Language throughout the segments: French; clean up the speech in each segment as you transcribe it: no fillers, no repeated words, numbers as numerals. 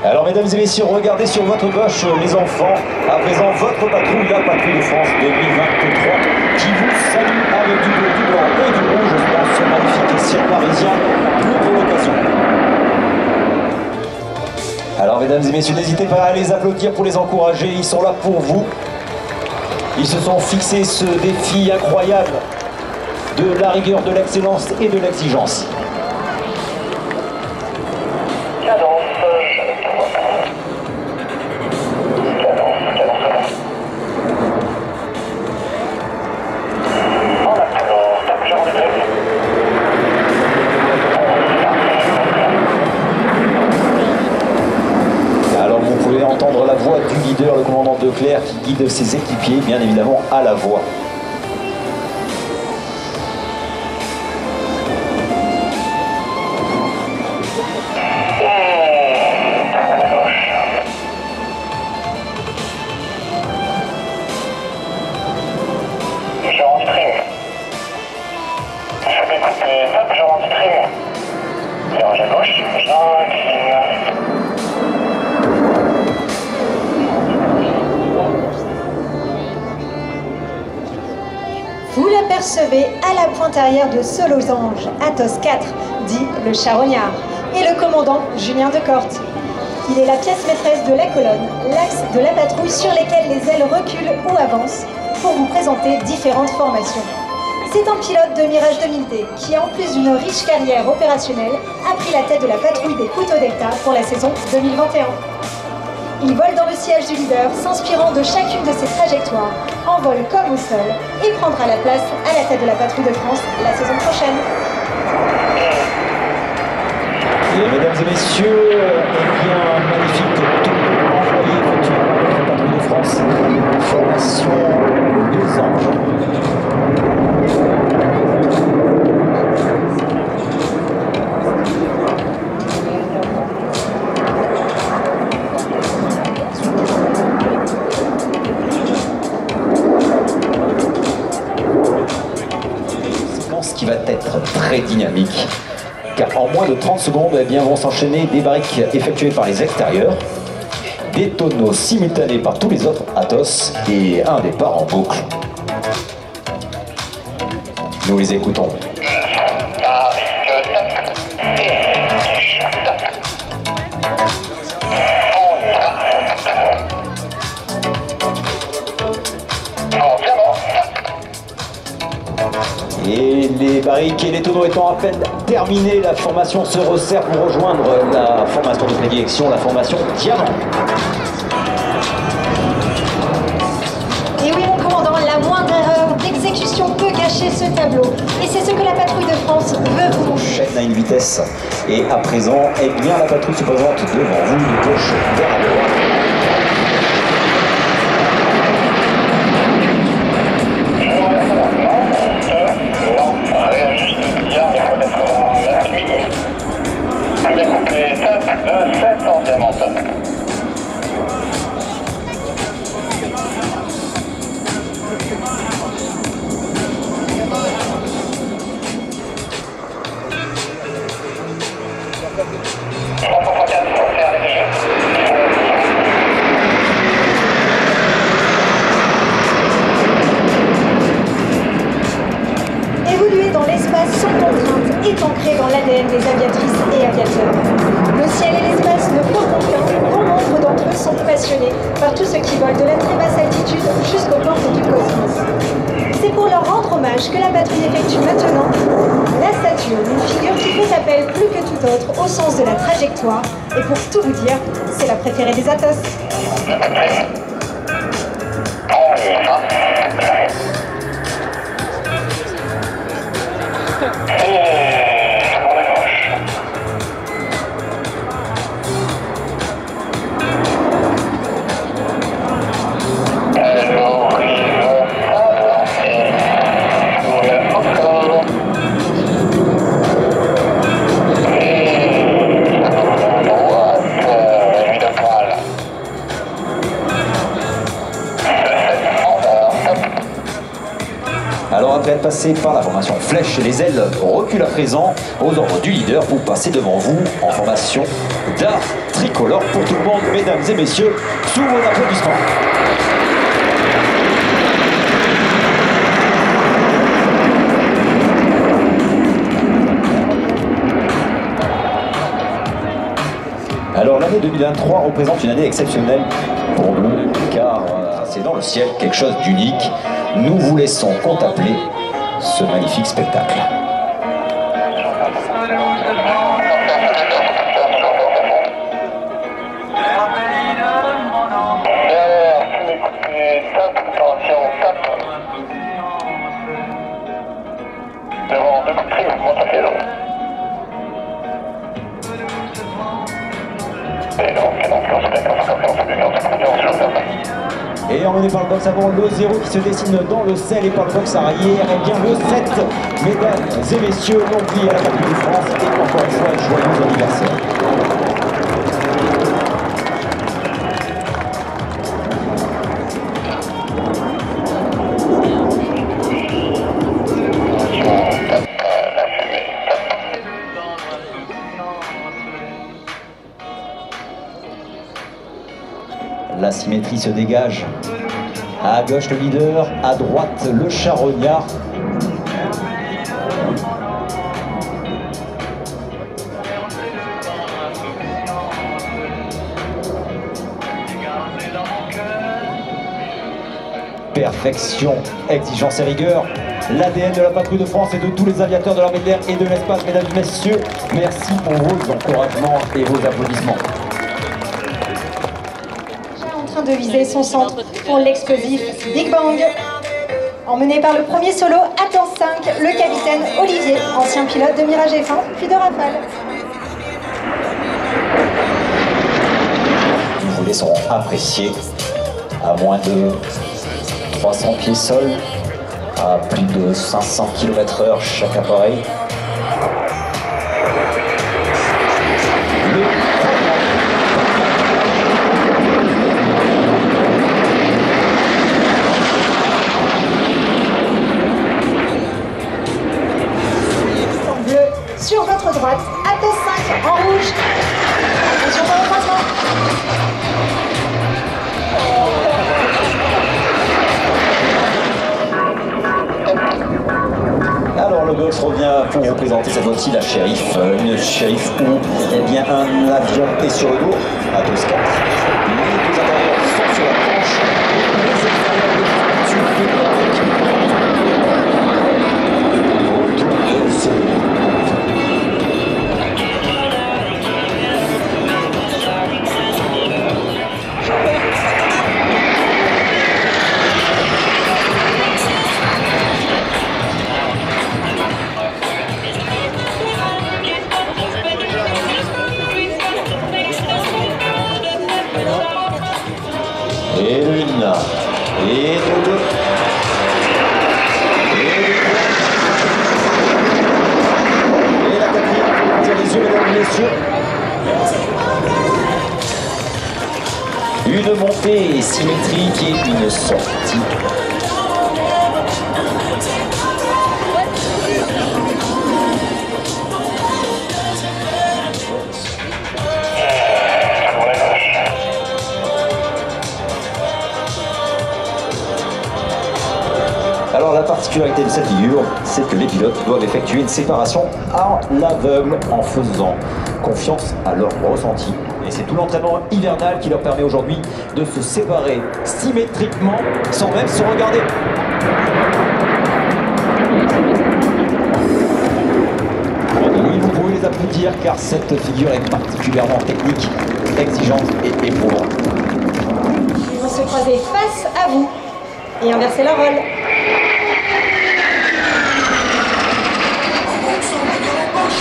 Alors mesdames et messieurs, regardez sur votre gauche les enfants. À présent, votre patrouille, la patrouille de France 2023, qui vous salue avec du bleu, du blanc et du rouge dans ce magnifique ciel parisien pour l'occasion. Alors mesdames et messieurs, n'hésitez pas à les applaudir pour les encourager, ils sont là pour vous. Ils se sont fixés ce défi incroyable de la rigueur, de l'excellence et de l'exigence. Entendre la voix du leader, le commandant Declercq, qui guide ses équipiers, bien évidemment, à la voix. Vous l'apercevez à la pointe arrière de ce losange, Athos 4, dit le charognard, et le commandant Julien Decorte. Il est la pièce maîtresse de la colonne, l'axe de la patrouille sur lesquels les ailes reculent ou avancent pour vous présenter différentes formations. C'est un pilote de Mirage 2000D qui, en plus d'une riche carrière opérationnelle, a pris la tête de la patrouille des Couteaux Delta pour la saison 2021. Il vole dans le siège du leader, s'inspirant de chacune de ses trajectoires, en vol comme au sol, et prendra la place à la tête de la patrouille de France la saison prochaine. Et mesdames et messieurs, eh bien, magnifique tout envoyé effectivement par la patrouille de France. Formation des anges. Qui va être très dynamique, car en moins de 30 secondes, eh bien, vont s'enchaîner des barriques effectuées par les extérieurs, des tonneaux simultanés par tous les autres Athos et un départ en boucle. Nous les écoutons. Et les barriques et les tonneaux étant à peine terminés, la formation se resserre pour rejoindre la formation de prédilection, la formation Diamant. Et oui mon commandant, la moindre erreur d'exécution peut gâcher ce tableau. Et c'est ce que la patrouille de France veut vous montrer. Chaîne à une vitesse. Et à présent, eh bien, la patrouille se présente devant vous, de gauche vers la droite. Évoluer dans l'espace sans contrainte est ancré dans l'ADN des aviatrices et aviateurs. Le ciel et l'espace ne font aucun, bon nombre d'entre eux sont passionnés par tout ce qui vole de la très basse altitude jusqu'aux portes du cosmos. C'est pour leur rendre hommage que la patrouille effectue maintenant la Saturne, une figure qui fait appel plus que tout autre au sens de la trajectoire. Et pour tout vous dire, c'est la préférée des Athos. Alors après être passé par la formation flèche, les ailes reculent à présent aux ordres du leader pour passer devant vous en formation d'art tricolore pour tout le monde, mesdames et messieurs, sous vos applaudissements. Alors l'année 2023 représente une année exceptionnelle pour nous, car c'est dans le ciel quelque chose d'unique. Nous vous laissons contempler ce magnifique spectacle. Et emmené par le box avant, le 0 qui se dessine dans le sel et par le box arrière, et bien le 7, mesdames et messieurs, l'Hongrie à la Coupe de France, et encore une fois, joyeux anniversaire. La symétrie se dégage. À gauche le leader, à droite le charognard. Perfection, exigence et rigueur. L'ADN de la patrouille de France et de tous les aviateurs de l'armée de l'air et de l'espace, mesdames et messieurs. Merci pour vos encouragements et vos applaudissements. De viser son centre pour l'explosif Big Bang. Emmené par le premier solo, Atlas 5, le capitaine Olivier, ancien pilote de Mirage F1 puis de Rafale. Nous vous laisserons apprécier à moins de 300 pieds sol, à plus de 500 km/h chaque appareil. Sur votre droite, Atlas 5 en rouge. Attention pour le croisement. Alors le box revient pour vous présenter cette fois-ci la Sheriff. Une Sheriff où eh bien, un avion est sur le dos, Atlas 4. Les deux intérieurs sont sur la planche. Les extérieurs de et une, et deux, et la quatrième, tire les yeux, mesdames et messieurs. Une montée symétrique et une sortie. Alors la particularité de cette figure, c'est que les pilotes doivent effectuer une séparation à l'aveugle en faisant confiance à leur ressenti. Et c'est tout l'entraînement hivernal qui leur permet aujourd'hui de se séparer symétriquement sans même se regarder. Oui, vous pouvez les applaudir car cette figure est particulièrement technique, exigeante et éprouvante. Ils vont se croiser face à vous et inverser leur rôle.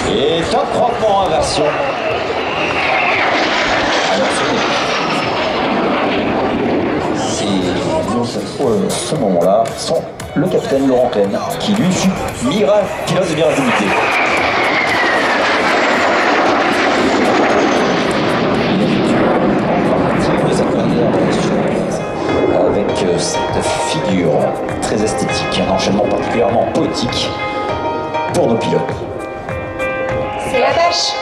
Et top croisement inversion. C'est ce moment-là, sont le capitaine Laurent Klein, qui lui fut pilote de Mirage Unité. Avec cette figure très esthétique, un enchaînement particulièrement poétique pour nos pilotes. C'est la bâche.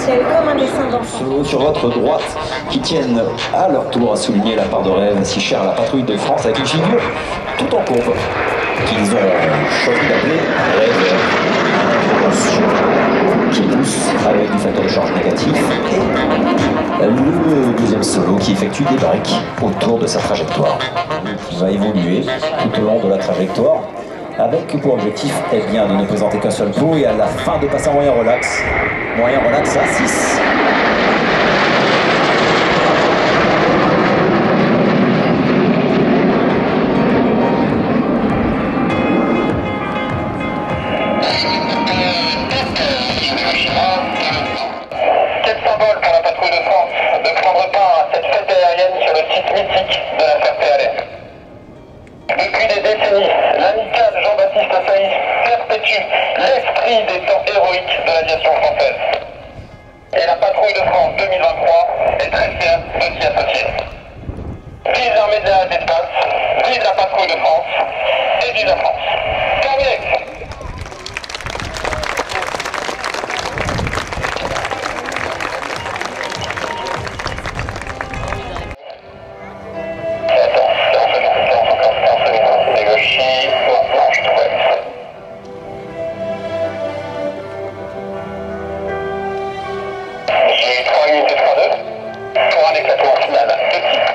ciel comme un dessin d'enfant. Solo sur votre droite qui tiennent à leur tour à souligner la part de rêve si chère à la patrouille de France avec une figure tout en courbe qu'ils ont choisi d'appeler rêve. Qui pousse avec du facteur de charge négatif et le deuxième solo qui effectue des briques autour de sa trajectoire. Il va évoluer tout au long de la trajectoire avec pour objectif de ne présenter qu'un seul pot et à la fin de passer en moyen relax. Moyen relax à 6. Depuis des décennies, l'amical Jean-Baptiste Saïs perpétue l'esprit des temps héroïques de l'aviation française. Et la patrouille de France 2023 est très fière de s'y associer. Vive l'armée de l'espace, vive la patrouille de France et vive la France. Terminé. J'ai 3 minutes et 3-2 pour un éclatement final de type